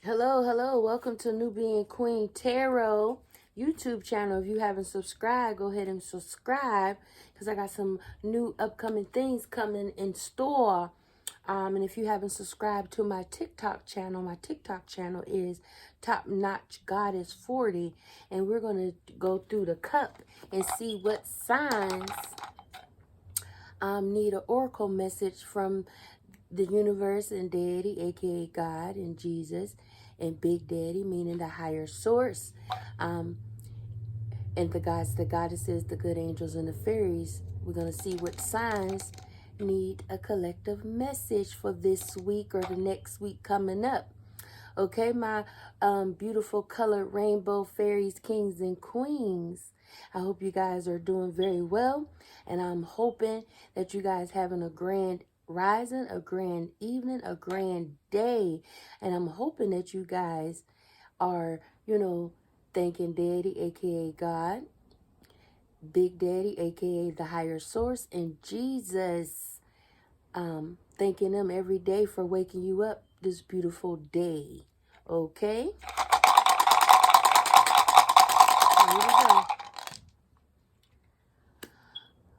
Hello, hello. Welcome to NubianQueen-Tarot YouTube channel. If you haven't subscribed, go ahead and subscribe because I got some new upcoming things coming in store. And if you haven't subscribed to my TikTok channel is Top Notch Goddess 40. And we're going to go through the cup and see what signs need an oracle message from the universe and Daddy, aka God and Jesus, and Big Daddy, meaning the higher source, and the gods, the goddesses, the good angels, and the fairies. We're going to see what signs need a collective message for this week or the next week coming up. Okay, my beautiful colored rainbow fairies, kings, and queens. I hope you guys are doing very well, and I'm hoping that you guys having a grand rising, a grand evening, a grand day, and I'm hoping that you guys are, thanking Daddy, aka God, Big Daddy, aka the higher source, and Jesus, thanking them every day for waking you up this beautiful day. Okay, here we go.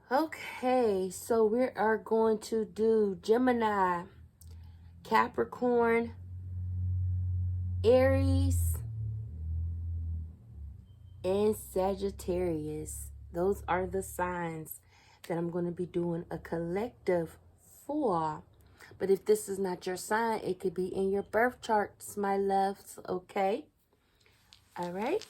Okay, so we are going to do Gemini, Capricorn, Aries, and Sagittarius. Those are the signs that I'm going to be doing a collective for. But if this is not your sign, it could be in your birth charts, my loves. Okay? All right?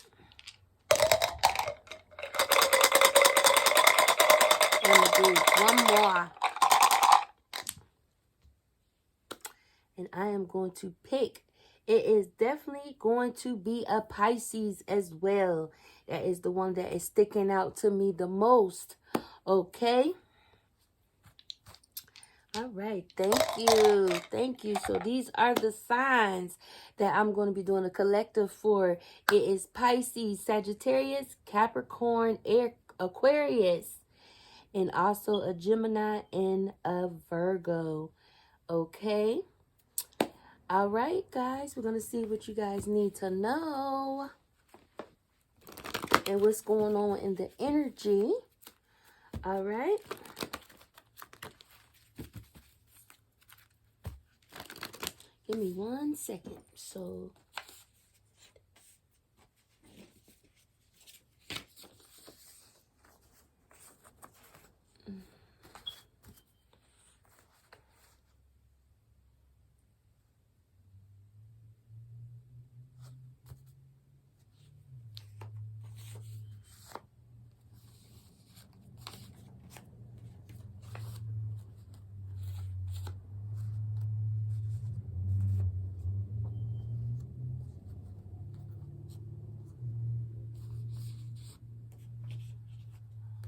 I'm going to do one more. And I am going to pick. It is definitely going to be a Pisces as well. That is the one that is sticking out to me the most. Okay? All right. Thank you. Thank you. So these are the signs that I'm going to be doing a collective for. It is Pisces, Sagittarius, Capricorn, Aquarius, and also a Gemini and a Virgo. Okay? All right, guys, we're going to see what you guys need to know and what's going on in the energy. All right. Give me 1 second. So,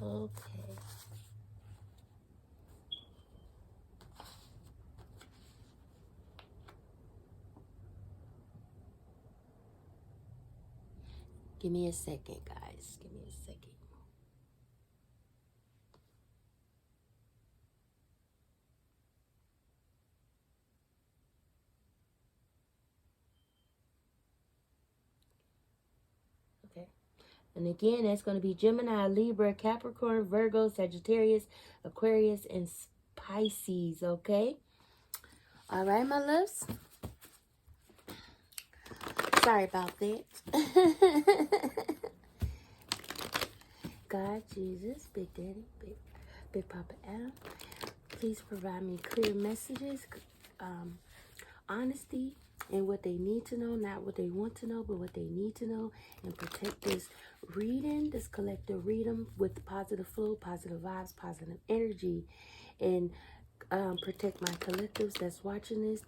okay. Give me a second, guys. Give me a second. Okay. And again, that's going to be Gemini, Libra, Capricorn, Virgo, Sagittarius, Aquarius, and Pisces. Okay. All right, my loves. Sorry about that. God, Jesus, Big Daddy, Big Papa Adam, please provide me clear messages, honesty, and what they need to know, not what they want to know, but what they need to know, and protect this reading, this collective reading with positive flow, positive vibes, positive energy, and protect my collectives that's watching this,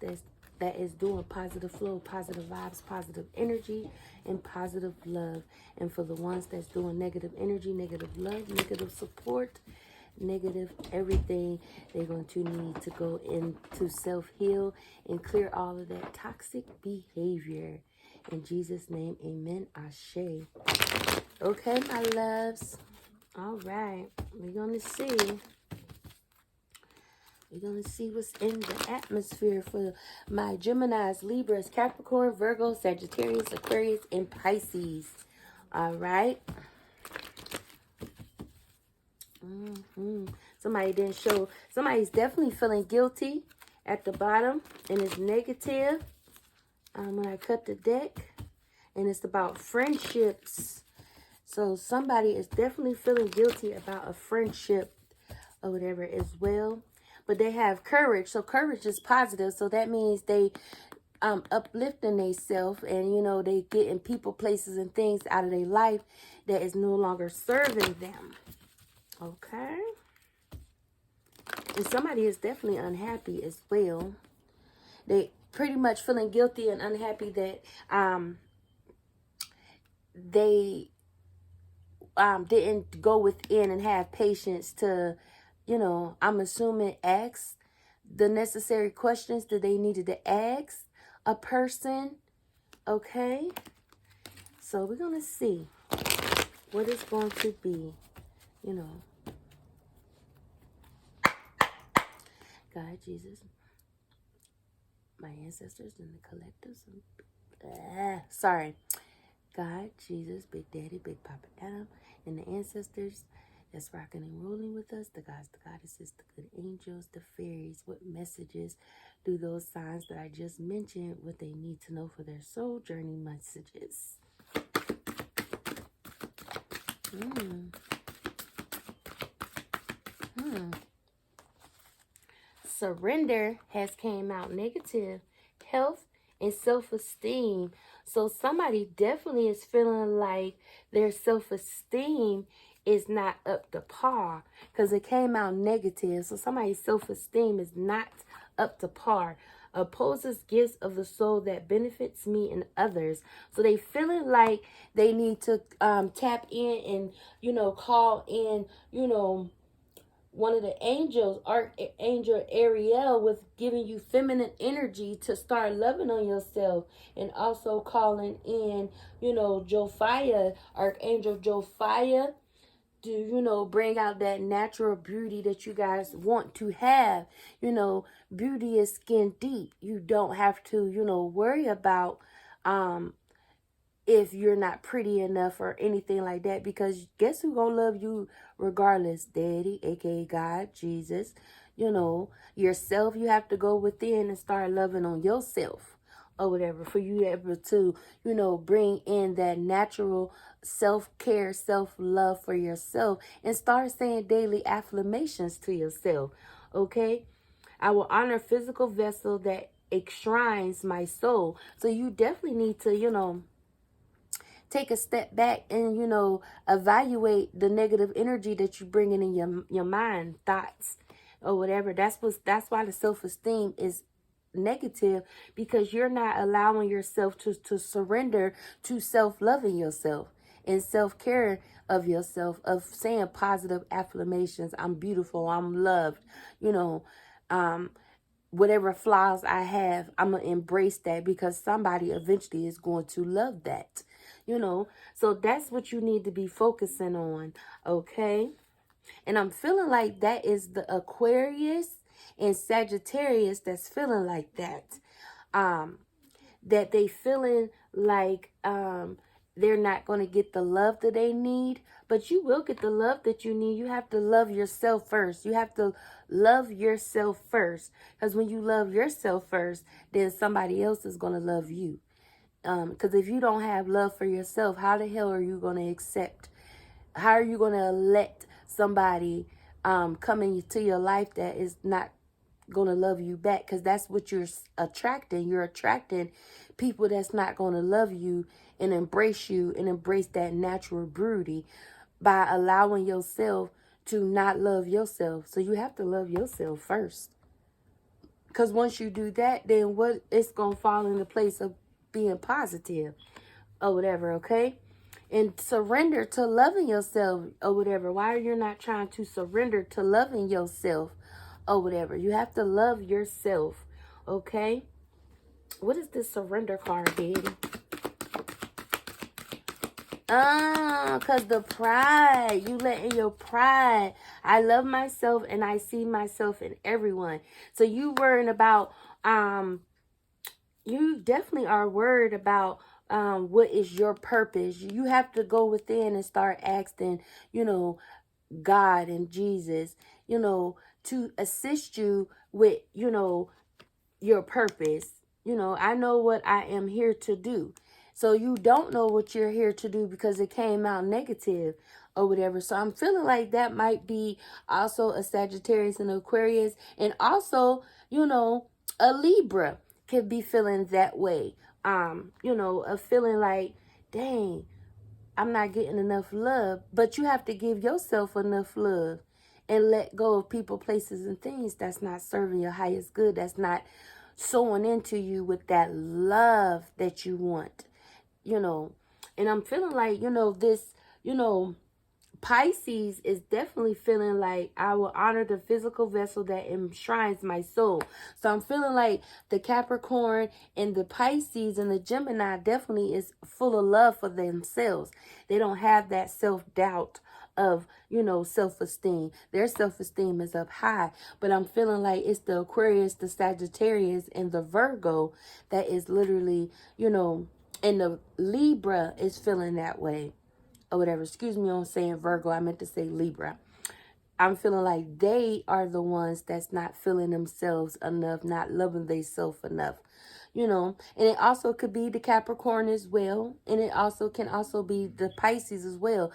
that is doing positive flow, positive vibes, positive energy, and positive love. And for the ones that's doing negative energy, negative love, negative support, negative everything, they're going to need to go into self-heal and clear all of that toxic behavior. In Jesus' name, amen, ashe. Okay, my loves. All right, we're going to see We're going to see what's in the atmosphere for my Geminis, Libras, Capricorn, Virgo, Sagittarius, Aquarius, and Pisces. All right. Somebody didn't show. Somebody's definitely feeling guilty at the bottom, and it's negative. When I cut the deck, and it's about friendships. So somebody is definitely feeling guilty about a friendship or whatever as well. But they have courage. So courage is positive. So that means they uplifting themselves, and you know, they getting people, places, and things out of their life that is no longer serving them. Okay. And somebody is definitely unhappy as well. They pretty much feeling guilty and unhappy that they didn't go within and have patience to, you know, I'm assuming ask the necessary questions that they needed to ask a person. Okay. So we're going to see what it's going to be, you know. God, Jesus, my ancestors and the collectives. Sorry. God, Jesus, Big Daddy, Big Papa Adam, and the ancestors that's rocking and rolling with us, the gods, the goddesses, the good angels, the fairies. What messages do those signs that I just mentioned, what they need to know for their soul journey messages? Surrender has came out negative. Health and self-esteem. So somebody definitely is feeling like their self-esteem is not up to par because it came out negative. So somebody's self-esteem is not up to par. Opposes gifts of the soul that benefits me and others. So they feeling like they need to tap in and, you know, call in, you know, one of the angels, Archangel Ariel, with giving you feminine energy to start loving on yourself, and also calling in, you know, Jophiah, Archangel Jophiah, to, you know, bring out that natural beauty that you guys want to have. You know, beauty is skin deep. You don't have to, you know, worry about if you're not pretty enough or anything like that, because guess who gonna love you regardless? Daddy, aka God, Jesus. You know, yourself. You have to go within and start loving on yourself or whatever for you able to, you know, bring in that natural self-care, self-love for yourself, and start saying daily affirmations to yourself. Okay, I will honor physical vessel that enshrines my soul. So you definitely need to, you know, take a step back and, you know, evaluate the negative energy that you bring in your mind, thoughts, or whatever. That's why the self-esteem is negative, because you're not allowing yourself to surrender to self-loving yourself and self-care of yourself, of saying positive affirmations. I'm beautiful, I'm loved, you know, whatever flaws I have, I'm going to embrace that, because somebody eventually is going to love that, you know. So that's what you need to be focusing on, okay? And I'm feeling like that is the Aquarius and Sagittarius that's feeling like that. That they feeling like they're not going to get the love that they need, but you will get the love that you need. You have to love yourself first. You have to love yourself first, because when you love yourself first, then somebody else is going to love you. Because if you don't have love for yourself, how the hell are you going to accept? How are you going to let somebody come into your life that is not going to love you back? Because that's what you're attracting. You're attracting people that's not going to love you and embrace you and embrace that natural beauty by allowing yourself to not love yourself. So you have to love yourself first. Because once you do that, then what, it's going to fall into place of being positive or whatever, okay? And surrender to loving yourself or whatever. Why are you not trying to surrender to loving yourself or whatever? You have to love yourself, okay? What is this surrender card, Daddy? Because the pride, you letting your pride. I love myself and I see myself in everyone. So you worrying about, you definitely are worried about what is your purpose. You have to go within and start asking, God and Jesus, to assist you with, your purpose. I know what I am here to do. So you don't know what you're here to do because it came out negative or whatever. So I'm feeling like that might be also a Sagittarius and Aquarius, and also, a Libra could be feeling that way. A feeling like, dang, I'm not getting enough love. But you have to give yourself enough love and let go of people, places, and things that's not serving your highest good, that's not sowing into you with that love that you want, And I'm feeling like, this, Pisces is definitely feeling like I will honor the physical vessel that enshrines my soul. So I'm feeling like the Capricorn and the Pisces and the Gemini definitely is full of love for themselves. They don't have that self-doubt of, self-esteem. Their self-esteem is up high. But I'm feeling like it's the Aquarius, the Sagittarius, and the Virgo that is literally, and the Libra is feeling that way. Or whatever. Excuse me on saying Virgo. I meant to say Libra. I'm feeling like they are the ones that's not feeling themselves enough, not loving themselves enough. And it also could be the Capricorn as well. And it also can also be the Pisces as well.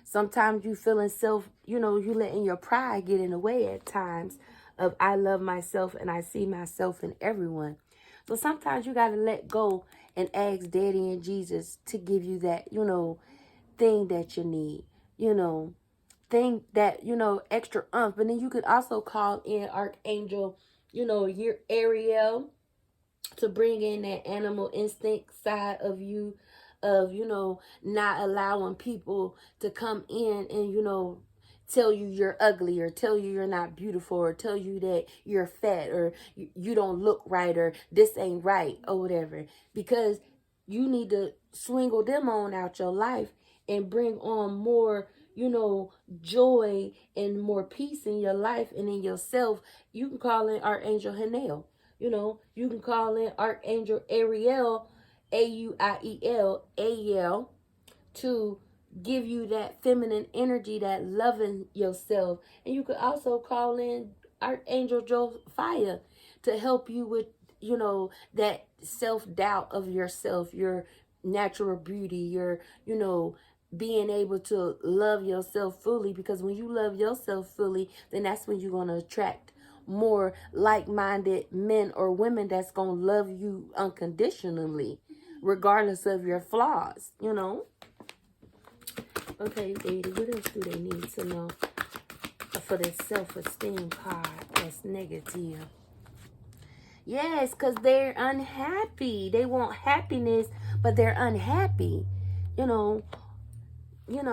Sometimes you feeling self, you letting your pride get in the way at times of I love myself and I see myself in everyone. So sometimes you got to let go and ask Daddy and Jesus to give you that, thing that you need, thing that, extra umph. And then you could also call in Archangel, your Ariel, to bring in that animal instinct side of you, of, not allowing people to come in and, tell you you're ugly, or tell you you're not beautiful, or tell you that you're fat, or you don't look right, or this ain't right, or whatever. Because you need to swingle them on out your life and bring on more, joy and more peace in your life and in yourself. You can call in Archangel Hanel. You can call in Archangel Ariel, Auiel, Aiel, to give you that feminine energy, that loving yourself. And you could also call in Archangel Jophiah to help you with, that self-doubt of yourself, your natural beauty, your, being able to love yourself fully. Because when you love yourself fully, then that's when you're going to attract more like-minded men or women that's going to love you unconditionally, regardless of your flaws, Okay, lady, what else do they need to know for this self-esteem card that's negative? Yes, because they're unhappy. They want happiness, but they're unhappy.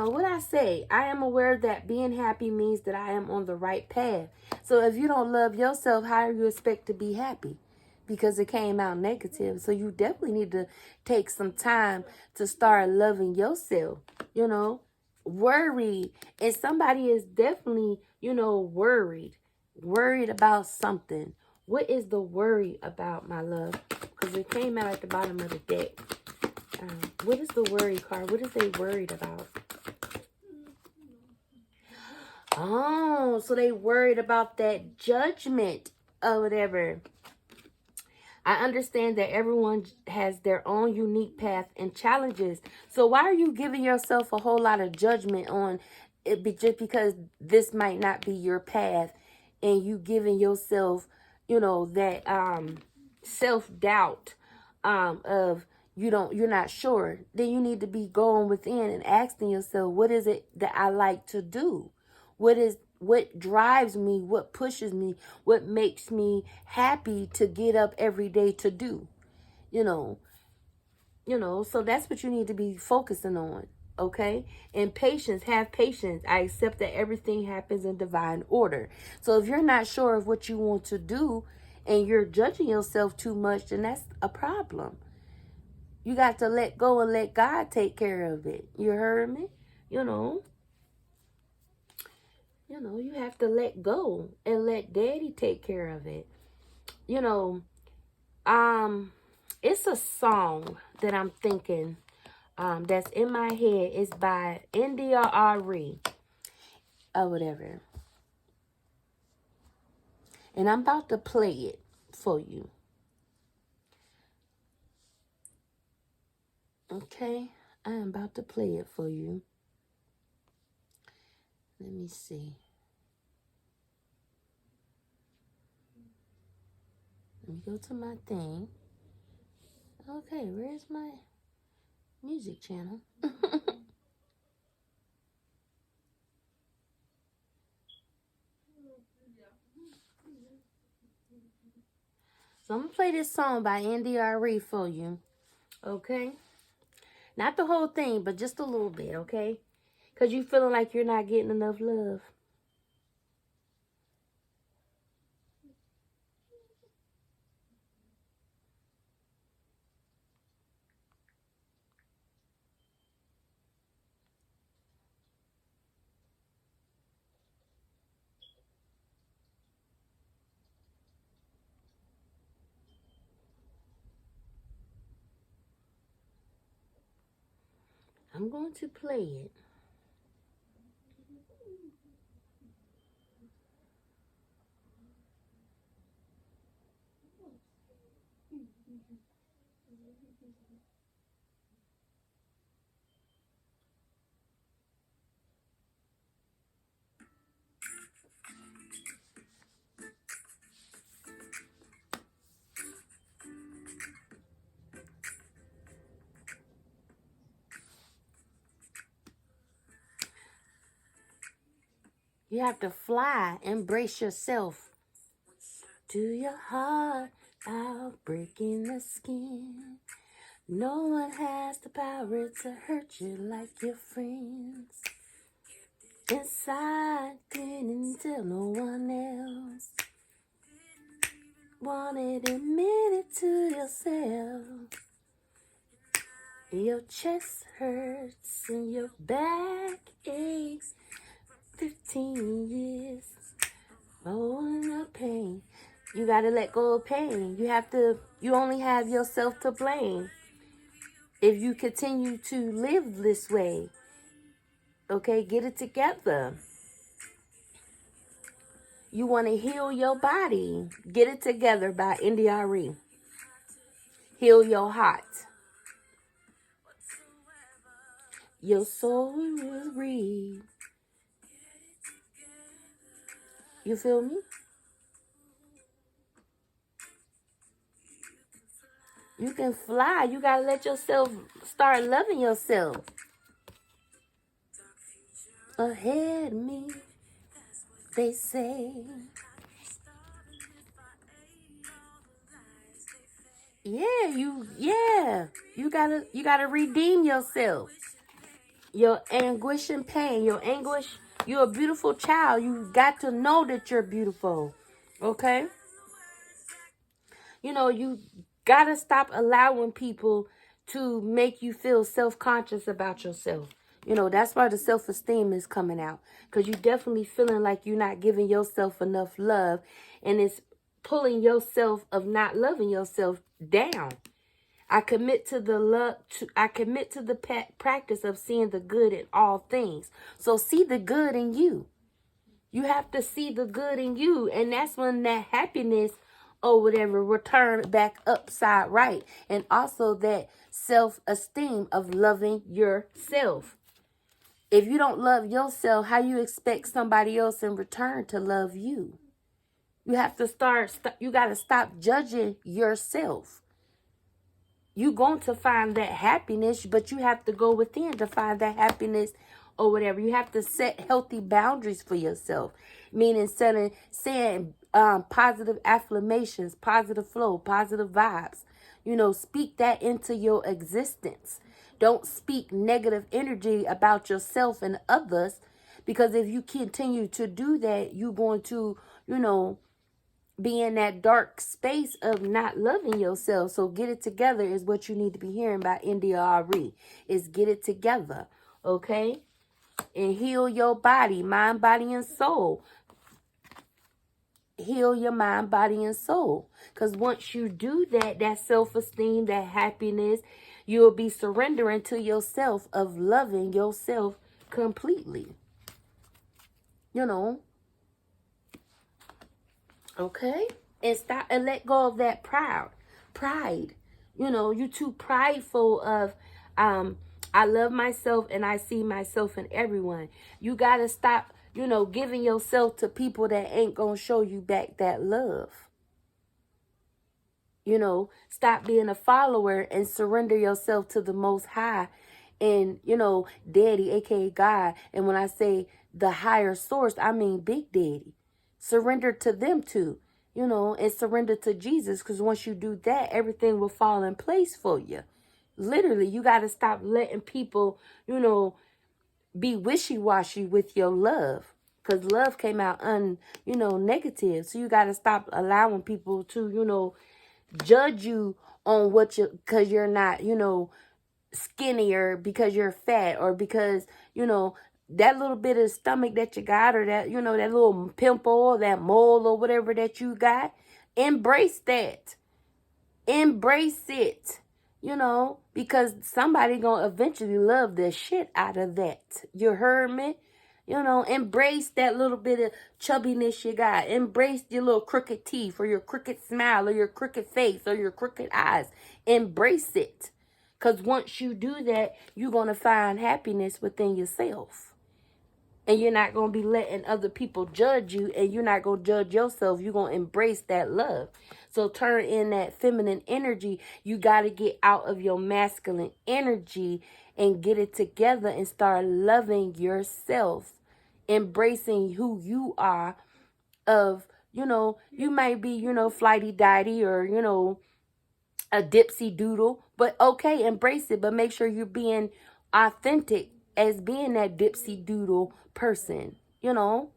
What I say, I am aware that being happy means that I am on the right path. So if you don't love yourself, how do you expect to be happy? Because it came out negative. So you definitely need to take some time to start loving yourself, worried. And somebody is definitely, worried about something. What is the worry about, my love? Because it came out at the bottom of the deck. What is the worry card? What is they worried about? Oh, so they worried about that judgment or whatever. I understand that everyone has their own unique path and challenges. So why are you giving yourself a whole lot of judgment on it just because this might not be your path, and you giving yourself, that self-doubt of you're not sure? Then you need to be going within and asking yourself, what is it that I like to do? What drives me, what pushes me, what makes me happy to get up every day to do, so that's what you need to be focusing on, okay? And patience, have patience. I accept that everything happens in divine order. So if you're not sure of what you want to do and you're judging yourself too much, then that's a problem. You got to let go and let God take care of it. You heard me? You know, you have to let go and let Daddy take care of it. You know, it's a song that I'm thinking that's in my head. It's by NDRE or whatever. And I'm about to play it for you. Okay? I am about to play it for you. Let me see. Let me go to my thing. Okay, where's my music channel? So I'm going to play this song by NDRE for you. Okay? Not the whole thing, but just a little bit, okay? Because you feeling like you're not getting enough love. I'm going to play it. You have to fly, embrace yourself. To your heart, out breaking the skin. No one has the power to hurt you like your friends. Inside, didn't tell no one else. Wanted admit it to yourself. Your chest hurts and your back aches. 15 years, oh, the pain. You gotta let go of pain. You only have yourself to blame if you continue to live this way. Okay, get it together. You want to heal your body. Get it together by NDRE. Heal your heart. Your soul will read. You feel me? You can fly. You got to let yourself start loving yourself. Ahead of me, they say. You gotta redeem yourself. Your anguish and pain, your anguish, you're a beautiful child. You got to know that you're beautiful. Okay? You gotta stop allowing people to make you feel self-conscious about yourself. That's why the self-esteem is coming out. Because you definitely feeling like you're not giving yourself enough love. And it's pulling yourself of not loving yourself down. I commit to the practice of seeing the good in all things. So see the good in you. You have to see the good in you. And that's when that happiness or whatever return back upside right. And also that self-esteem of loving yourself. If you don't love yourself, how you expect somebody else in return to love you? You have to you got to stop judging yourself. You're going to find that happiness, but you have to go within to find that happiness or whatever. You have to set healthy boundaries for yourself, meaning saying positive affirmations, positive flow, positive vibes. Speak that into your existence. Don't speak negative energy about yourself and others, because if you continue to do that, you're going to, be in that dark space of not loving yourself. So get it together is what you need to be hearing by India Ari. Is get it together, okay? And heal your body, mind, body, and soul. Heal your mind, body, and soul. Because once you do that, that self-esteem, that happiness, you'll be surrendering to yourself of loving yourself completely. You know. Okay? And stop and let go of that pride. You know, you're too prideful of I love myself and I see myself in everyone. You gotta stop, you know, giving yourself to people that ain't gonna show you back that love. You know, stop being a follower and surrender yourself to the Most High and, you know, Daddy, aka God. And when I say the higher source, I mean Big Daddy. Surrender to them too, you know, and surrender to Jesus. Because once you do that, everything will fall in place for you. Literally, you got to stop letting people, you know, be wishy-washy with your love. Because love came out negative. So you got to stop allowing people to, you know, judge you on what you, because you're not, you know, skinnier, because you're fat, or because, you know, that little bit of stomach that you got, or that, you know, that little pimple or that mole or whatever that you got. Embrace that. Embrace it. You know, because somebody gonna eventually love the shit out of that. You heard me? You know, embrace that little bit of chubbiness you got. Embrace your little crooked teeth, or your crooked smile, or your crooked face, or your crooked eyes. Embrace it. Because once you do that, you're going to find happiness within yourself. And you're not going to be letting other people judge you, and you're not going to judge yourself. You're going to embrace that love. So turn in that feminine energy. You got to get out of your masculine energy and get it together and start loving yourself. Embracing who you are of, you know, you might be, you know, flighty-dighty, or, you know, a dipsy doodle, but okay, embrace it, but make sure you're being authentic as being that dipsy doodle person, you know.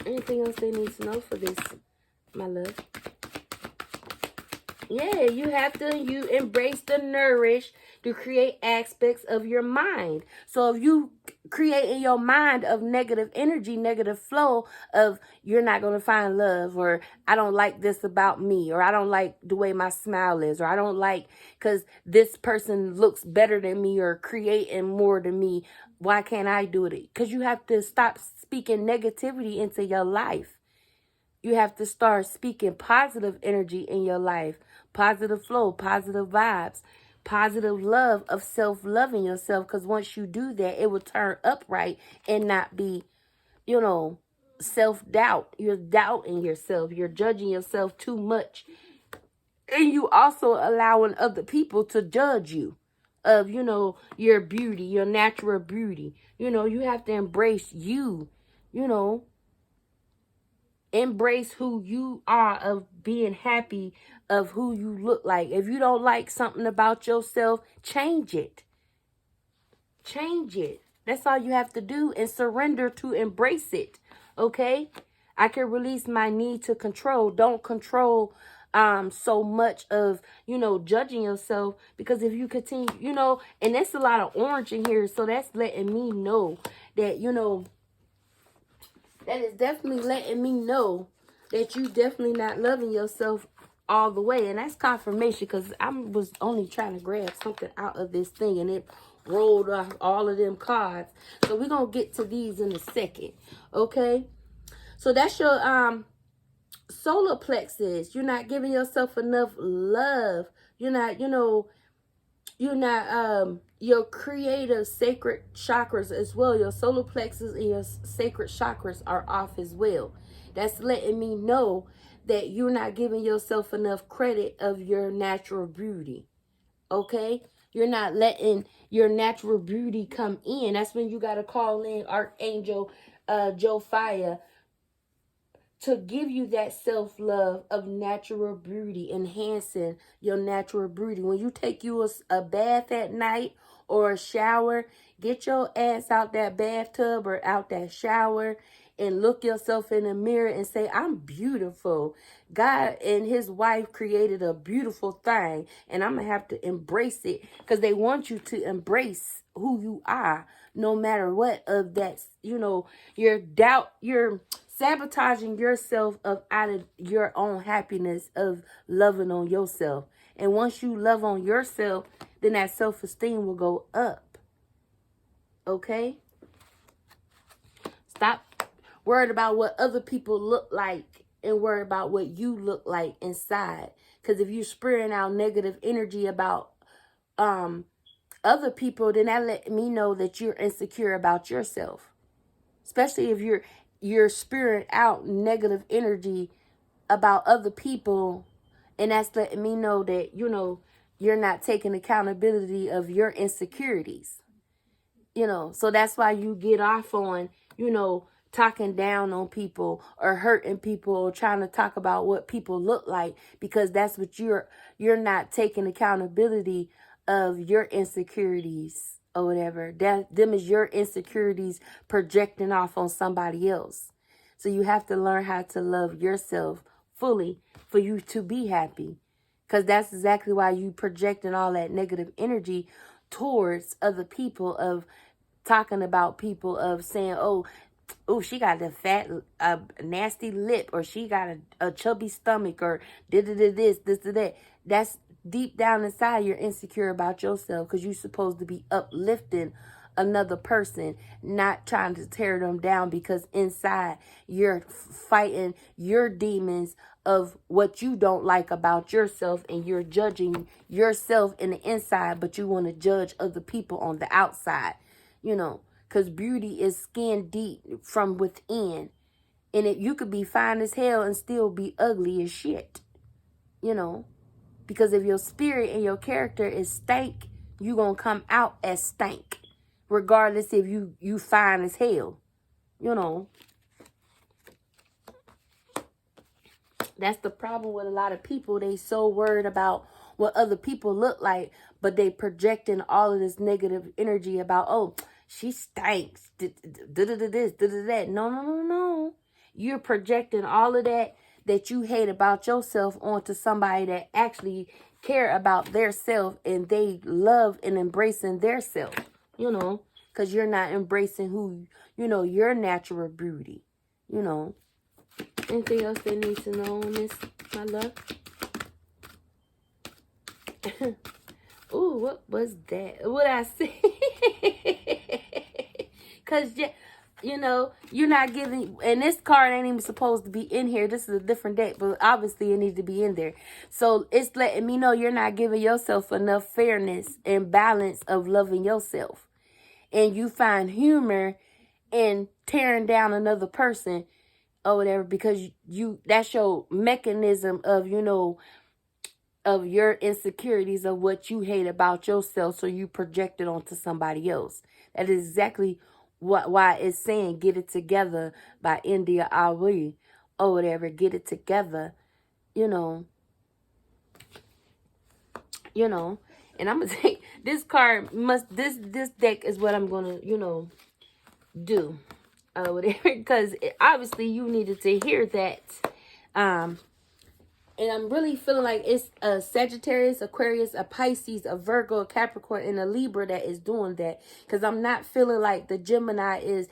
Anything else they need to know for this, my love? Yeah, you have to, you embrace the nourish to create aspects of your mind. So if you create in your mind of negative energy, negative flow of you're not going to find love, or I don't like this about me, or I don't like the way my smile is, or I don't like because this person looks better than me or creating more than me. Why can't I do it? Because you have to stop speaking negativity into your life. You have to start speaking positive energy in your life. Positive flow, positive vibes, positive love of self-loving yourself. Because once you do that, it will turn upright and not be, you know, self-doubt. You're doubting yourself. You're judging yourself too much. And you also allowing other people to judge you of, you know, your beauty, your natural beauty. You know, you have to embrace you, you know. Embrace who you are, of being happy of who you look like. If you don't like something about yourself, change it. Change it. That's all you have to do, and surrender to embrace it. Okay? I can release my need to control. Don't control so much of, you know, judging yourself, because if you continue, you know, and there's a lot of orange in here, so that's letting me know that, you know, that is definitely letting me know that you definitely not loving yourself all the way. And that's confirmation, because I was only trying to grab something out of this thing, and it rolled off all of them cards. So we're going to get to these in a second. Okay? So that's your solar plexus. You're not giving yourself enough love. You're not, you know, you're not your creative sacred chakras as well. Your solar plexus and your sacred chakras are off as well. That's letting me know that you're not giving yourself enough credit of your natural beauty. Okay? You're not letting your natural beauty come in. That's when you got to call in Archangel Jophiah to give you that self-love of natural beauty, enhancing your natural beauty. When you take you a bath at night or a shower, get your ass out that bathtub or out that shower and look yourself in the mirror and say, I'm beautiful. God and his wife created a beautiful thing, and I'm going to have to embrace it, because they want you to embrace who you are, no matter what of that, you know, your doubt, you're sabotaging yourself out of your own happiness of loving on yourself. And once you love on yourself, then that self-esteem will go up. Okay? Stop worried about what other people look like and worry about what you look like inside. Because if you're spraying out negative energy about other people, then that let me know that you're insecure about yourself. Especially if you're spewing out negative energy about other people, and that's letting me know that, you know, you're not taking accountability of your insecurities. You know, so that's why you get off on, you know, talking down on people or hurting people or trying to talk about what people look like, because that's what you're not taking accountability of your insecurities or whatever. Them is your insecurities projecting off on somebody else. So you have to learn how to love yourself fully for you to be happy, because that's exactly why you projecting all that negative energy towards other people, of talking about people, of saying, oh, she got a fat, nasty lip, or she got a chubby stomach, or this, that. That's deep down inside, you're insecure about yourself, because you're supposed to be uplifting another person, not trying to tear them down, because inside you're fighting your demons of what you don't like about yourself, and you're judging yourself in the inside, but you want to judge other people on the outside, you know, because beauty is skin deep from within. And you could be fine as hell and still be ugly as shit, you know, because if your spirit and your character is stank, you gonna come out as stank, regardless if you fine as hell, you know. That's the problem with a lot of people. They so worried about what other people look like, but they projecting all of this negative energy about, oh, she stinks, this, that. No. You're projecting all of that you hate about yourself onto somebody that actually care about their self, and they love and embracing their self, you know, because you're not embracing who, you know, your natural beauty, you know. Anything else they need to know on this, my love? Ooh, what was that? What I say? Because, you know, you're not giving... And this card ain't even supposed to be in here. This is a different deck, but obviously it needs to be in there. So it's letting me know you're not giving yourself enough fairness and balance of loving yourself. And you find humor in tearing down another person or whatever, because that's your mechanism of, you know, of your insecurities of what you hate about yourself, so you project it onto somebody else. That is exactly why it's saying get it together by India Arie or whatever. Get it together, you know. And I'm gonna take this card. This deck is what I'm gonna, you know, do. Whatever, because obviously you needed to hear that. And I'm really feeling like it's a Sagittarius, Aquarius, a Pisces, a Virgo, a Capricorn, and a Libra that is doing that. Because I'm not feeling like the Gemini is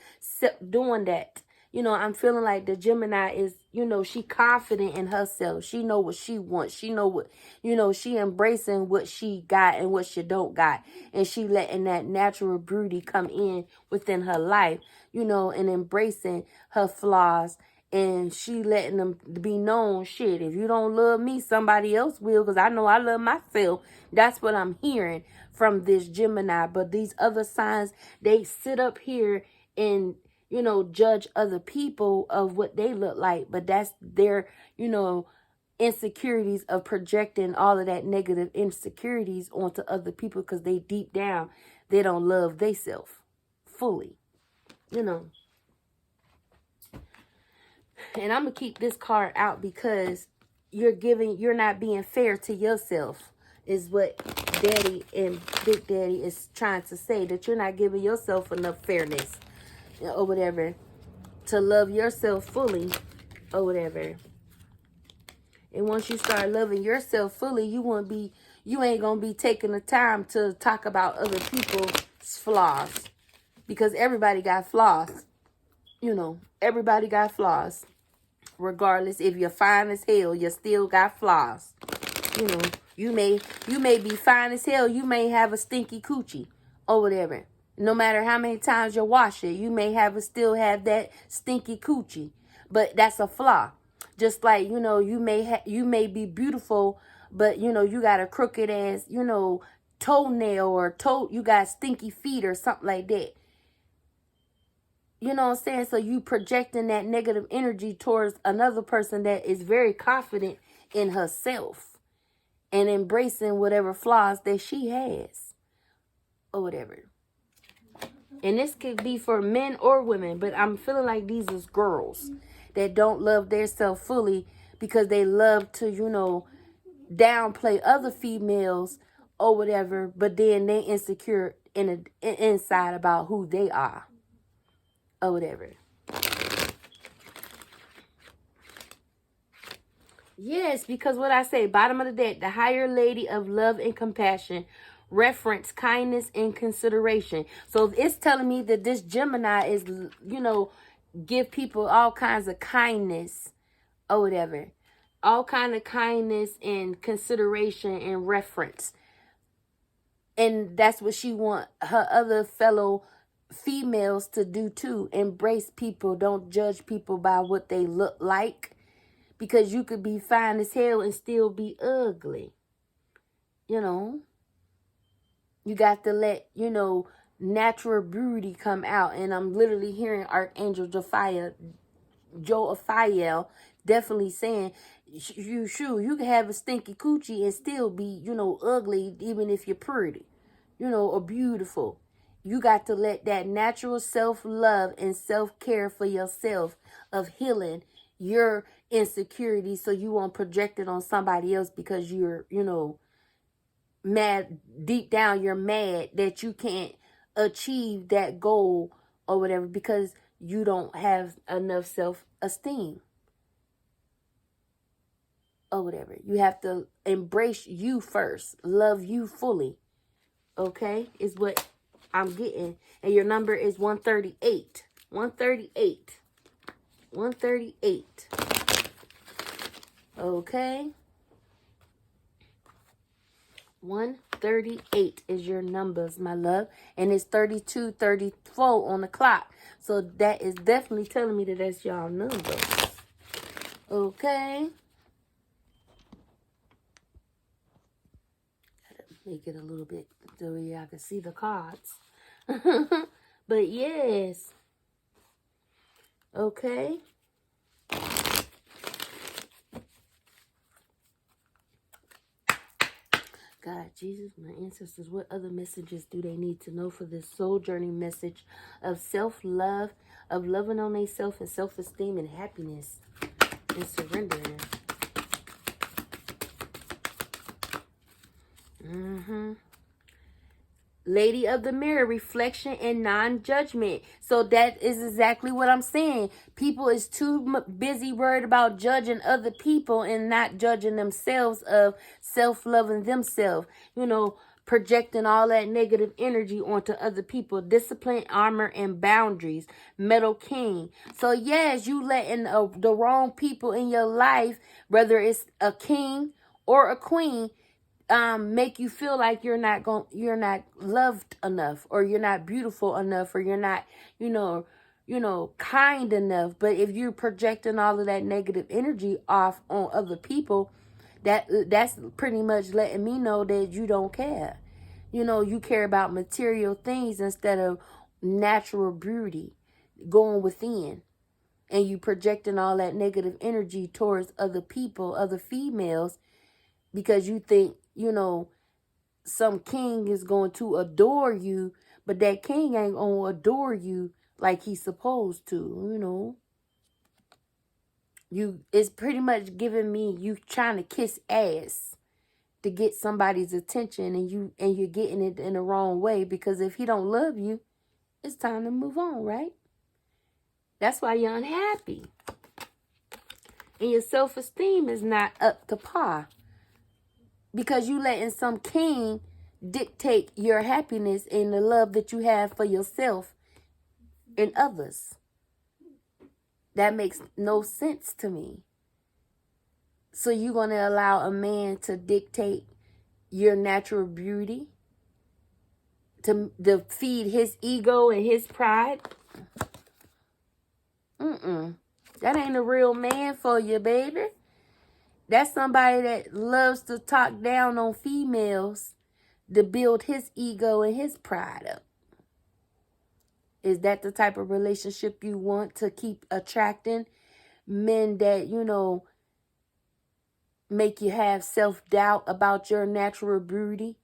doing that. You know, I'm feeling like the Gemini is, you know, she confident in herself. She know what she wants. She know what, you know, she embracing what she got and what she don't got. And she letting that natural beauty come in within her life, you know, and embracing her flaws. And she letting them be known, shit, if you don't love me, somebody else will, because I know I love myself. That's what I'm hearing from this Gemini. But these other signs, they sit up here and, you know, judge other people of what they look like. But that's their, you know, insecurities of projecting all of that negative insecurities onto other people, because they deep down, they don't love themselves fully, you know. And I'm going to keep this card out because you're not being fair to yourself, is what Daddy and Big Daddy is trying to say, that you're not giving yourself enough fairness or whatever. to love yourself fully or whatever. And once you start loving yourself fully, you ain't gonna be taking the time to talk about other people's flaws. Because everybody got flaws. You know, everybody got flaws. Regardless, if you're fine as hell, you still got flaws. You know, you may be fine as hell, you may have a stinky coochie or whatever. No matter how many times you wash it, you may still have that stinky coochie. But that's a flaw. Just like, you know, you may be beautiful, but you know, you got a crooked ass, you know, toenail or you got stinky feet or something like that. You know what I'm saying? So you projecting that negative energy towards another person that is very confident in herself and embracing whatever flaws that she has or whatever. And this could be for men or women, but I'm feeling like these is girls that don't love their self fully because they love to, you know, downplay other females or whatever, but then they insecure inside about who they are or whatever. Yes, because what I say, bottom of the deck, the higher lady of love and compassion, reference kindness and consideration. So it's telling me that this Gemini is, you know, give people all kinds of kindness or whatever. All kind of kindness and consideration and reference. And that's what she want her other fellow females to do too. Embrace people. Don't judge people by what they look like. Because you could be fine as hell and still be ugly. You know. You got to let, you know, natural beauty come out. And I'm literally hearing Archangel Joaphael definitely saying, you can have a stinky coochie and still be, you know, ugly even if you're pretty. You know, or beautiful. You got to let that natural self-love and self-care for yourself of healing your insecurities so you won't project it on somebody else because you're, you know, mad. Deep down you're mad that you can't achieve that goal or whatever because you don't have enough self-esteem or whatever. You have to embrace you first. Love you fully. Okay? Is what I'm getting. And your number is 138. 138. 138. Okay? 138 is your numbers, my love. And it's 32, 34 on the clock. So that is definitely telling me that that's y'all numbers. Okay? Make it a little bit so y'all can see the cards. But yes. Okay. God, Jesus, my ancestors, what other messages do they need to know for this soul journey message of self-love, of loving on themselves and self-esteem and happiness and surrendering? Lady of the Mirror, reflection and non-judgment. So that is exactly what I'm saying. People is too busy worried about judging other people and not judging themselves of self-loving themselves. You know, projecting all that negative energy onto other people. Discipline, armor, and boundaries. Metal King. So yes, you letting the wrong people in your life, whether it's a king or a queen, make you feel like you're not loved enough, or you're not beautiful enough, or you're not, you know, kind enough. But if you're projecting all of that negative energy off on other people, that's pretty much letting me know that you don't care. You know, you care about material things instead of natural beauty, going within. And you projecting all that negative energy towards other people, other females, because you think, you know, some king is going to adore you, but that king ain't going to adore you like he's supposed to, you know. It's pretty much giving me you trying to kiss ass to get somebody's attention, and you're getting it in the wrong way, because if he don't love you, it's time to move on, right? That's why you're unhappy. And your self-esteem is not up to par. Because you letting some king dictate your happiness and the love that you have for yourself and others. That makes no sense to me. So you're going to allow a man to dictate your natural beauty? To feed his ego and his pride? That ain't a real man for you, baby. That's somebody that loves to talk down on females to build his ego and his pride up. Is that the type of relationship you want, to keep attracting men that, you know, make you have self-doubt about your natural beauty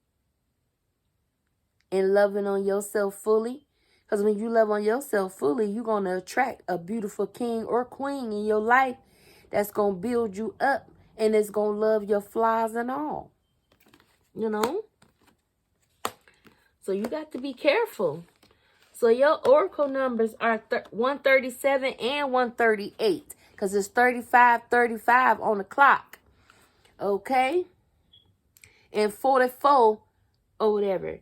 and loving on yourself fully? Because when you love on yourself fully, you're going to attract a beautiful king or queen in your life that's going to build you up and it's going to love your flaws and all. You know? So you got to be careful. So your oracle numbers are 137 and 138. Because it's 35 on the clock. Okay? And 44 or whatever.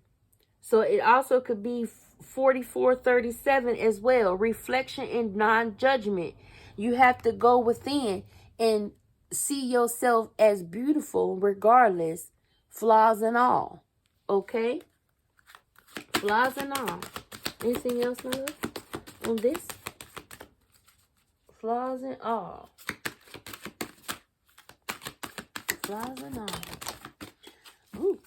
So it also could be 4437 as well. Reflection and non-judgment. You have to go within and see yourself as beautiful regardless. Flaws and all. Okay? Flaws and all. Anything else, my love? On this? Flaws and all. Flaws and all. Ooh.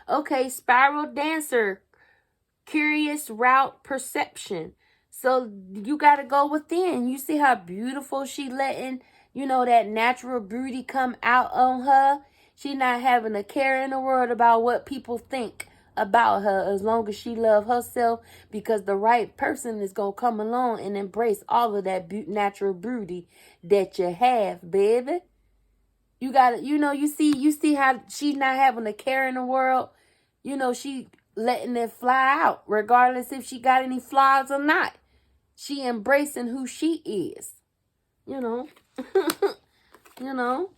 Okay, spiral dancer. Curious route perception. So you got to go within. You see how beautiful she letting, you know, that natural beauty come out on her. She not having a care in the world about what people think about her, as long as she love herself, because the right person is going to come along and embrace all of that natural beauty that you have, baby. You got to, you know, you see how she's not having a care in the world. You know, she letting it fly out, regardless if she got any flaws or not. She embracing who she is. You know. You know.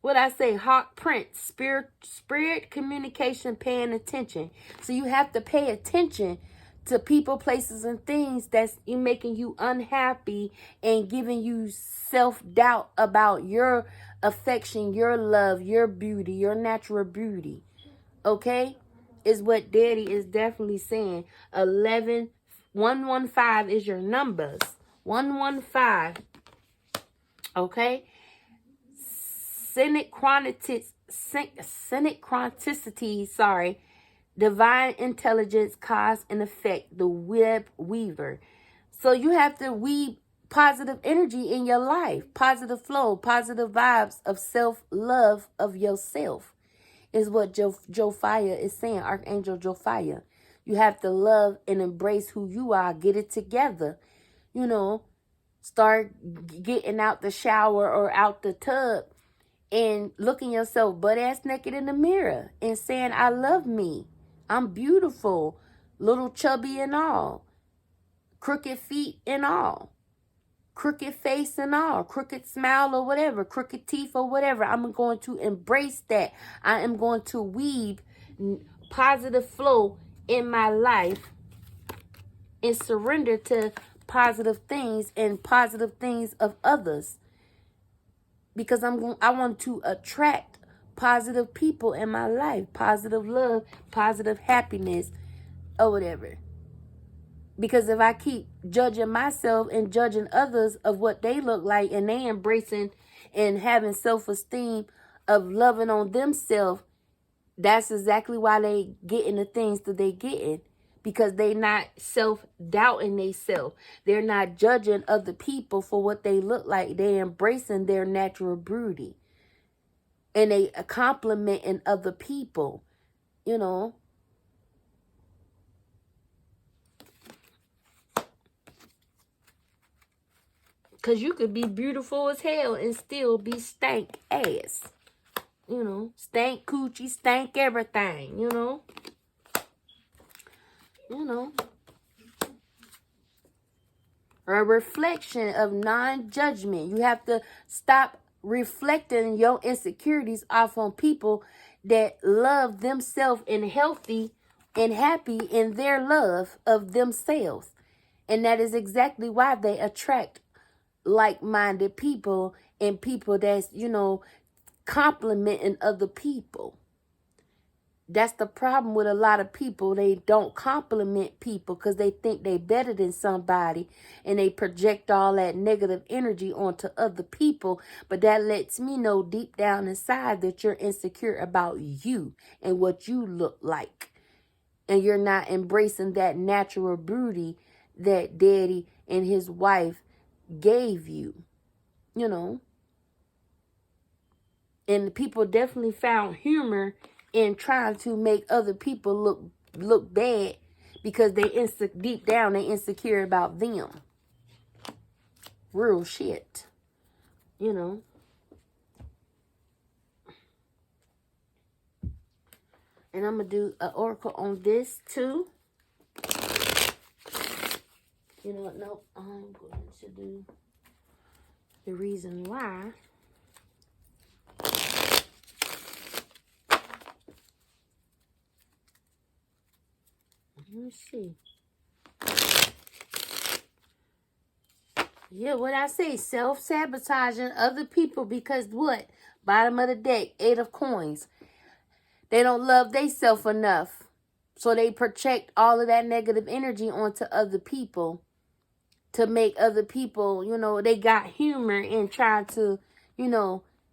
What I say, hawk print, spirit communication, paying attention. So you have to pay attention to people, places, and things that's making you unhappy and giving you self-doubt about your affection, your love, your beauty, your natural beauty. Okay? Is what Daddy is definitely saying. 115 is your numbers. 115. Okay? Synchronicity, divine intelligence, cause and effect, the web weaver. So you have to weave positive energy in your life, positive flow, positive vibes of self-love of yourself is what Jophiah is saying, Archangel Jophiah. You have to love and embrace who you are, get it together, you know, start getting out the shower or out the tub and looking yourself butt ass naked in the mirror and saying, I love me. I'm beautiful. Little chubby and all. Crooked feet and all. Crooked face and all. Crooked smile or whatever. Crooked teeth or whatever. I'm going to embrace that. I am going to weave positive flow in my life and surrender to positive things and positive things of others. Because I want to attract positive people in my life. Positive love, positive happiness, or whatever. Because if I keep judging myself and judging others of what they look like, and they embracing and having self-esteem of loving on themselves, that's exactly why they getting the things that they getting. Because they not self-doubting themselves. They're not judging other people for what they look like. They embracing their natural beauty. And they complimenting other people. You know. Because you could be beautiful as hell and still be stank ass. You know. Stank coochie, stank everything. You know. You know. or a reflection of non-judgment. You have to stop reflecting your insecurities off on people that love themselves and healthy and happy in their love of themselves. And that is exactly why they attract like-minded people and people that's, complimenting other people. That's the problem with a lot of people. They don't compliment people because they think they better than somebody, and they project all that negative energy onto other people. But that lets me know deep down inside that you're insecure about you and what you look like. And you're not embracing that natural beauty that daddy and his wife gave you, And people definitely found humor in trying to make other people look bad because deep down they insecure about them. Real shit. And I'm going to do an oracle on this too. No, I'm going to do the reason why. Let's see. Yeah, what I say, self-sabotaging other people because what? Bottom of the deck, 8 of coins. They don't love themselves enough. So they project all of that negative energy onto other people to make other people, they got humor in trying to,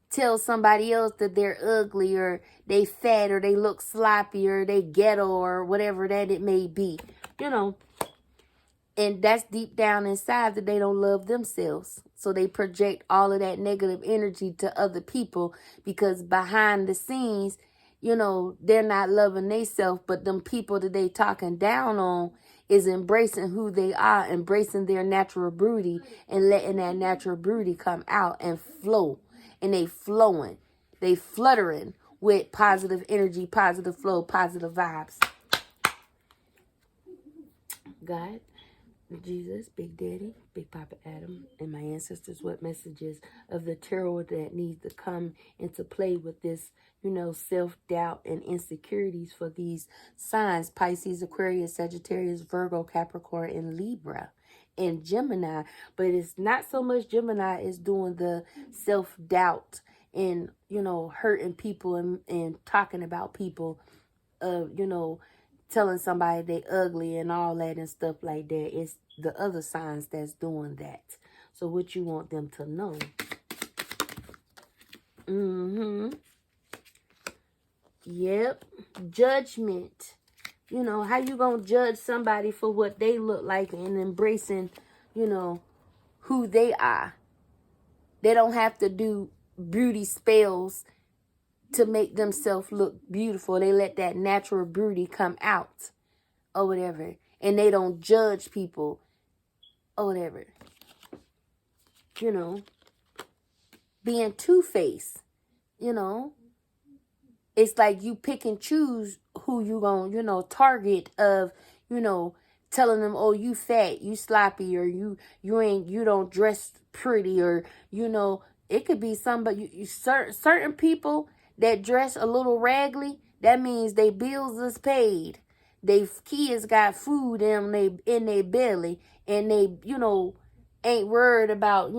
tell somebody else that they're ugly or they fat or they look sloppy or they ghetto or whatever that it may be, And that's deep down inside that they don't love themselves. So they project all of that negative energy to other people because behind the scenes, they're not loving themselves, but them people that they talking down on is embracing who they are, embracing their natural beauty and letting that natural beauty come out and flow. And they flowing. They fluttering with positive energy, positive flow, positive vibes. God, Jesus, Big Daddy, Big Papa Adam, and my ancestors, what messages of the tarot that needs to come into play with this, self-doubt and insecurities for these signs: Pisces, Aquarius, Sagittarius, Virgo, Capricorn, and Libra, and Gemini. But it's not so much Gemini is doing the self-doubt and, hurting people and talking about people, telling somebody they ugly and all that and stuff like that. It's the other signs that's doing that. So what you want them to know? Yep. Judgment. How you gonna judge somebody for what they look like and embracing, who they are? They don't have to do beauty spells to make themselves look beautiful. They let that natural beauty come out or whatever. And they don't judge people or whatever. Being two-faced, It's like you pick and choose who you gonna, target of, telling them, oh, you fat, you sloppy, or you don't dress pretty, or, it could be somebody, certain people that dress a little raggedy, that means they bills is paid. They kids got food in their belly, and they, ain't worried about,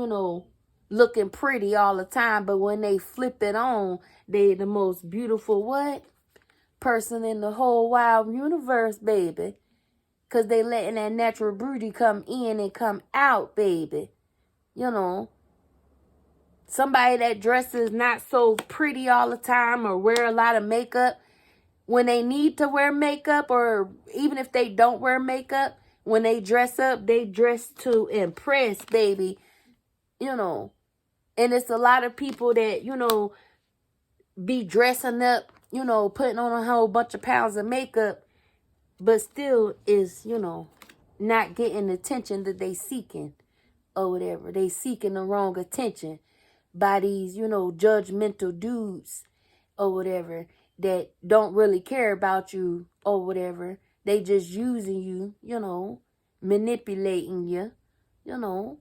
looking pretty all the time. But when they flip it on, they the most beautiful person in the whole wild universe, baby. Because they letting that natural beauty come in and come out, baby. Somebody that dresses not so pretty all the time or wear a lot of makeup, when they need to wear makeup, or even if they don't wear makeup, when they dress up, they dress to impress, baby. And it's a lot of people that, be dressing up, putting on a whole bunch of pounds of makeup, but still is, not getting the attention that they seeking or whatever. They seeking the wrong attention by these, judgmental dudes or whatever that don't really care about you or whatever. They just using you, manipulating you you know.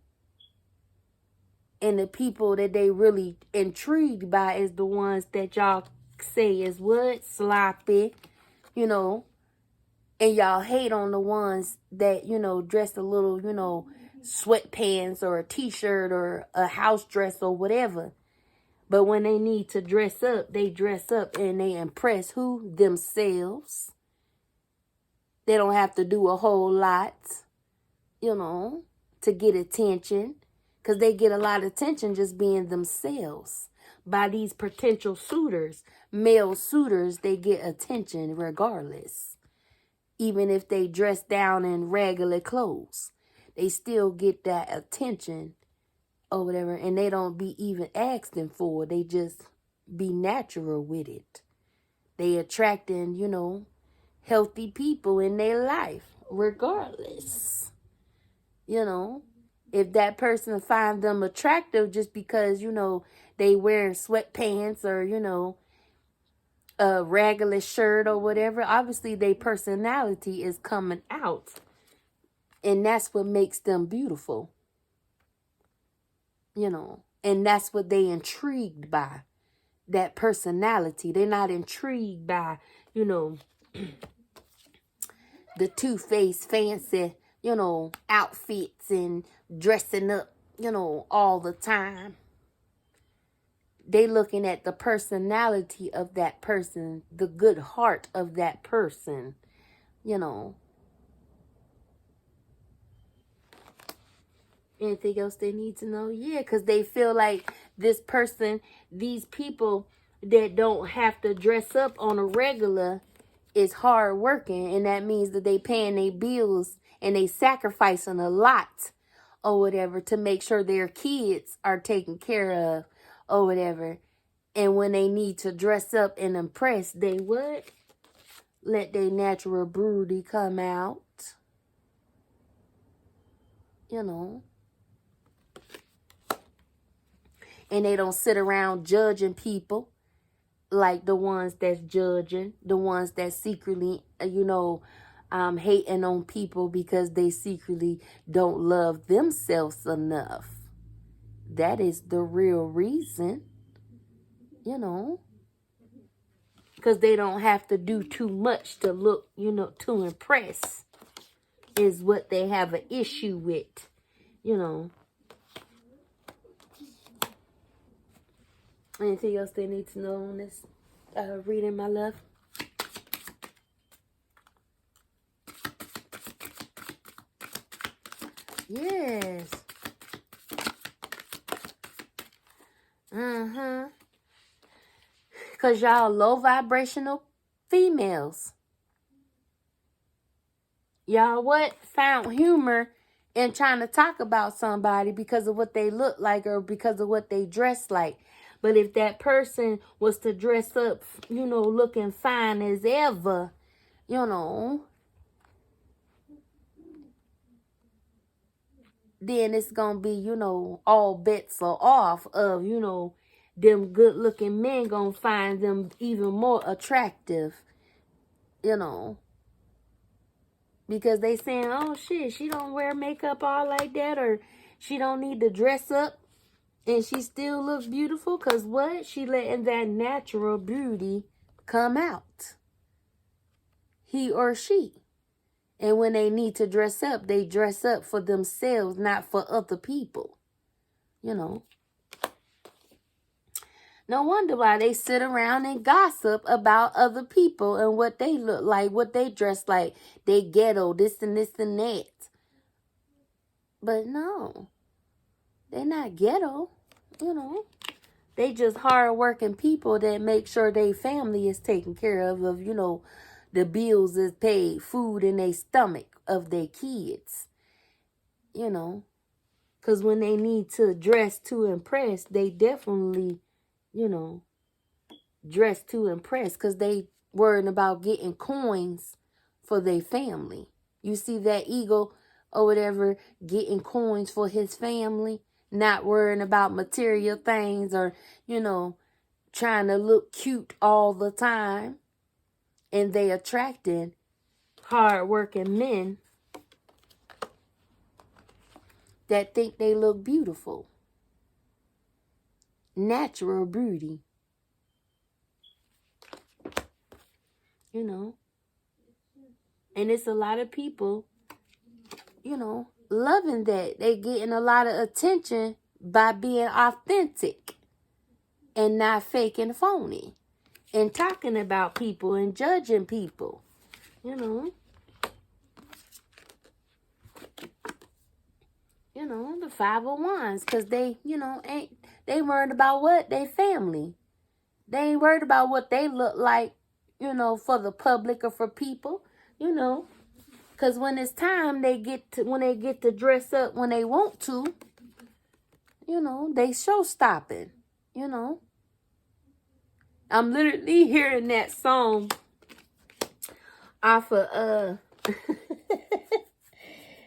And the people that they really intrigued by is the ones that y'all say is what? Sloppy, you know. And y'all hate on the ones that, you know, dress a little, you know, sweatpants or a t-shirt or a house dress or whatever. But when they need to dress up, they dress up and they impress who? Themselves. They don't have to do a whole lot, you know, to get attention. Because they get a lot of attention just being themselves. By these potential suitors, male suitors, they get attention regardless. Even if they dress down in regular clothes, they still get that attention or whatever. And they don't be even asking for it. They just be natural with it. They attracting, you know, healthy people in their life regardless. You know, if that person find them attractive just because, you know, they wearing sweatpants or, you know, a regular shirt or whatever, obviously their personality is coming out. And that's what makes them beautiful. You know, and that's what they intrigued by. That personality. They're not intrigued by, you know, the two-faced fancy, you know, outfits and dressing up, you know, all the time. They looking at the personality of that person, the good heart of that person, you know. Anything else they need to know? Yeah, because they feel like this person, these people that don't have to dress up on a regular is hard working. And that means that they paying their bills and they sacrificing a lot or whatever to make sure their kids are taken care of or whatever. And when they need to dress up and impress, they what? Let their natural beauty come out. You know. And they don't sit around judging people like the ones that's judging. The ones that secretly, you know, hating on people because they secretly don't love themselves enough. That is the real reason. You know. Because they don't have to do too much to look, you know, to impress. Is what they have an issue with. You know. Anything else they need to know on this reading, my love? Yes. Because y'all low vibrational females. Y'all what? Found humor in trying to talk about somebody because of what they look like or because of what they dress like. But if that person was to dress up, you know, looking fine as ever, you know, then it's going to be, you know, all bets are off of, you know, them good looking men going to find them even more attractive, you know. Because they saying, oh shit, she don't wear makeup all like that, or she don't need to dress up and she still looks beautiful. Because what? She letting that natural beauty come out. He or she. And when they need to dress up, they dress up for themselves, not for other people. You know. No wonder why they sit around and gossip about other people and what they look like, what they dress like. They ghetto, this and this and that. But no, they're not ghetto, you know. They just hard-working people that make sure their family is taken care of, you know, the bills is paid, food in their stomach of their kids, you know. Because when they need to dress to impress, they definitely, you know, dress to impress because they worrying about getting coins for their family. You see that eagle or whatever getting coins for his family, not worrying about material things or, you know, trying to look cute all the time. And they attracting hard-working men that think they look beautiful. Natural beauty. You know. And it's a lot of people, you know, loving that. They getting a lot of attention by being authentic and not fake and phony. And talking about people and judging people. You know. You know, the 501s. Because they, you know, they worried about what? They family. They ain't worried about what they look like, you know, for the public or for people, you know. Because when it's time, when they get to dress up when they want to, you know, they show stopping, you know. I'm literally hearing that song off of,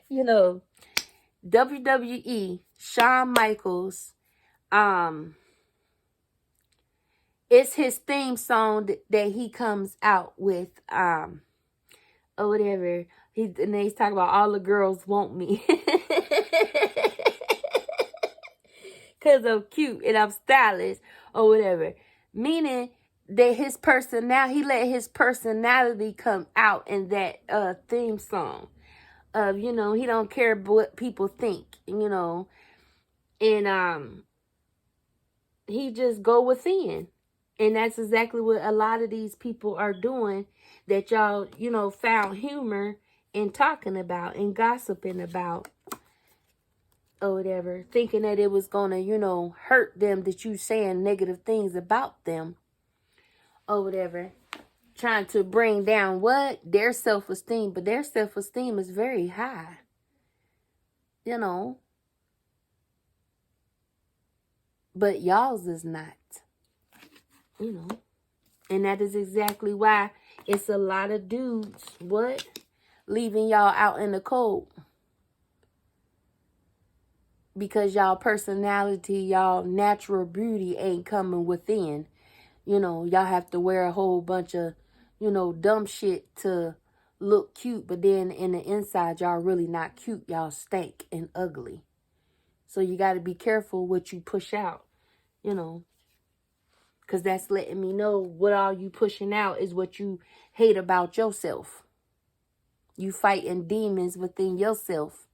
you know, WWE, Shawn Michaels. It's his theme song that he comes out with, or whatever. And he's talking about all the girls want me. Because I'm cute and I'm stylish or whatever. Meaning that his personality, he let his personality come out in that theme song. Of, you know, he don't care what people think, you know. And he just go within. And that's exactly what a lot of these people are doing that y'all, you know, found humor in talking about and gossiping about or whatever. Thinking that it was going to, you know, hurt them that you saying negative things about them or whatever. Trying to bring down what? Their self-esteem. But their self-esteem is very high. You know. But y'all's is not. You know. And that is exactly why it's a lot of dudes, what? Leaving y'all out in the cold. Because y'all personality, y'all natural beauty ain't coming within. You know, y'all have to wear a whole bunch of, you know, dumb shit to look cute. But then in the inside, y'all really not cute. Y'all stink and ugly. So you got to be careful what you push out, you know. Because that's letting me know what all you pushing out is what you hate about yourself. You fighting demons within yourself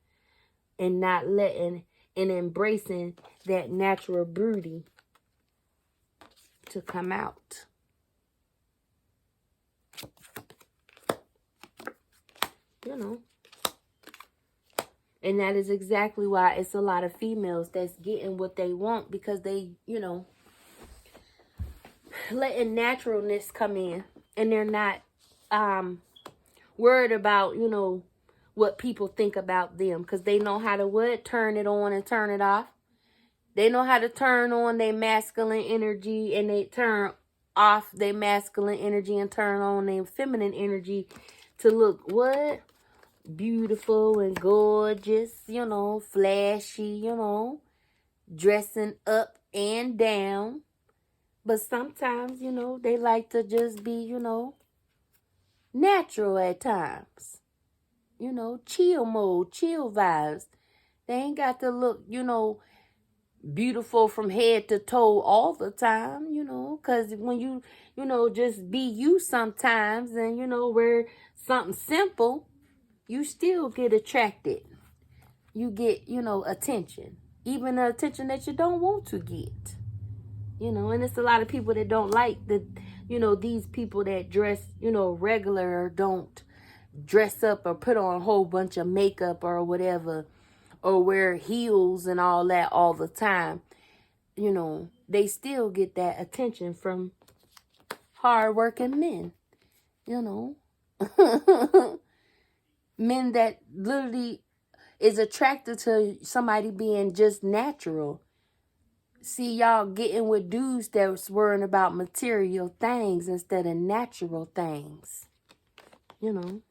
and not letting and embracing that natural beauty to come out. You know. And that is exactly why it's a lot of females that's getting what they want because they, you know, letting naturalness come in. And they're not worried about, you know, what people think about them. Because they know how to what? Turn it on and turn it off. They know how to turn on their masculine energy and they turn off their masculine energy and turn on their feminine energy to look what? Beautiful and gorgeous, you know, flashy, you know, dressing up and down. But sometimes, you know, they like to just be, you know, natural at times. You know, chill mode, chill vibes. They ain't got to look, you know, beautiful from head to toe all the time, you know, because when you know, just be you sometimes and, you know, wear something simple, you still get attracted. You get, you know, attention. Even the attention that you don't want to get. You know, and it's a lot of people that don't like the, you know, these people that dress, you know, regular or don't dress up or put on a whole bunch of makeup or whatever. Or wear heels and all that all the time. You know, they still get that attention from hardworking men. You know. Men that literally is attracted to somebody being just natural. See, y'all getting with dudes that's worrying about material things instead of natural things. You know.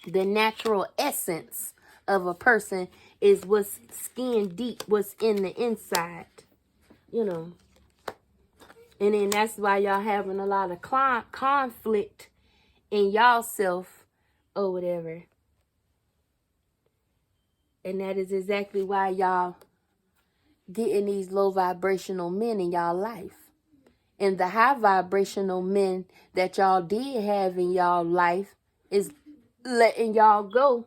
The natural essence of a person is what's skin deep, what's in the inside. You know. And then that's why y'all having a lot of conflict in y'all self or whatever. And that is exactly why y'all getting these low vibrational men in y'all life. And the high vibrational men that y'all did have in y'all life is letting y'all go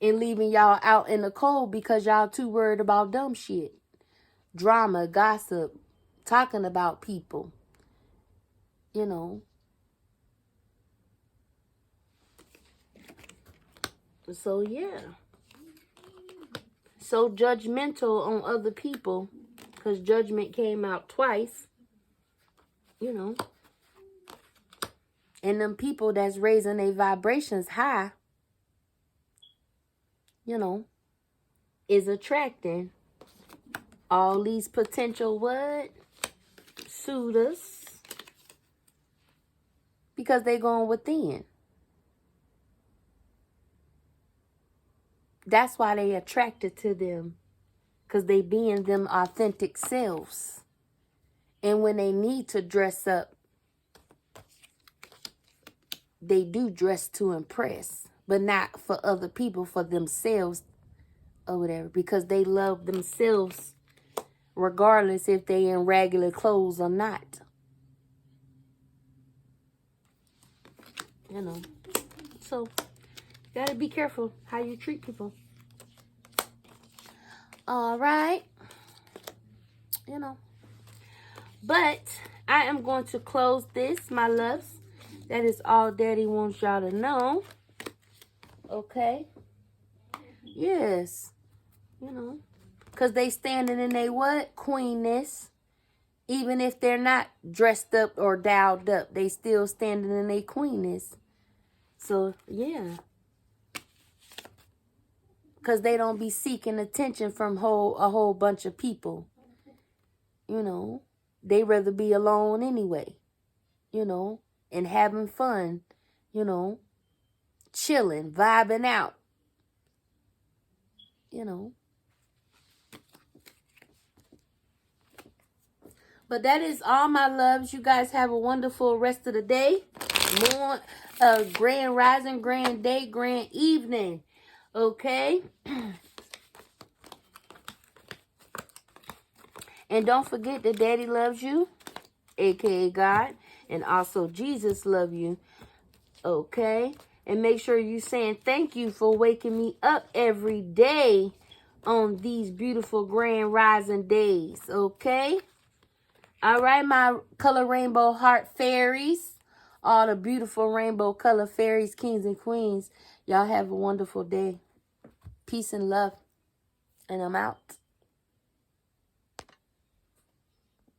and leaving y'all out in the cold because y'all too worried about dumb shit. Drama, gossip, talking about people. You know. So, yeah. So judgmental on other people because judgment came out twice. You know. And them people that's raising their vibrations high, you know, is attracting all these potential what? Suitors. Because they going within. That's why they attracted to them. Because they being them authentic selves. And when they need to dress up, they do dress to impress. But not for other people, for themselves or whatever. Because they love themselves regardless if they in regular clothes or not. You know. So, you gotta be careful how you treat people. All right. You know. But I am going to close this, my loves. That is all Daddy wants y'all to know. Okay? Yes. You know. Because they standing in their what? Queenness. Even if they're not dressed up or dialed up, they still standing in their queenness. So, yeah. Because they don't be seeking attention from a whole bunch of people. You know. They rather be alone anyway. You know. And having fun. You know. Chilling. Vibing out. You know. But that is all, my loves. You guys have a wonderful rest of the day. More grand rising, grand day, grand evening. Okay? And don't forget that Daddy loves you, aka God, and also Jesus loves you. Okay? And make sure you're saying thank you for waking me up every day on these beautiful grand rising days. Okay? All right, my color rainbow heart fairies. All the beautiful rainbow color fairies, kings and queens. Y'all have a wonderful day. Peace and love. And I'm out.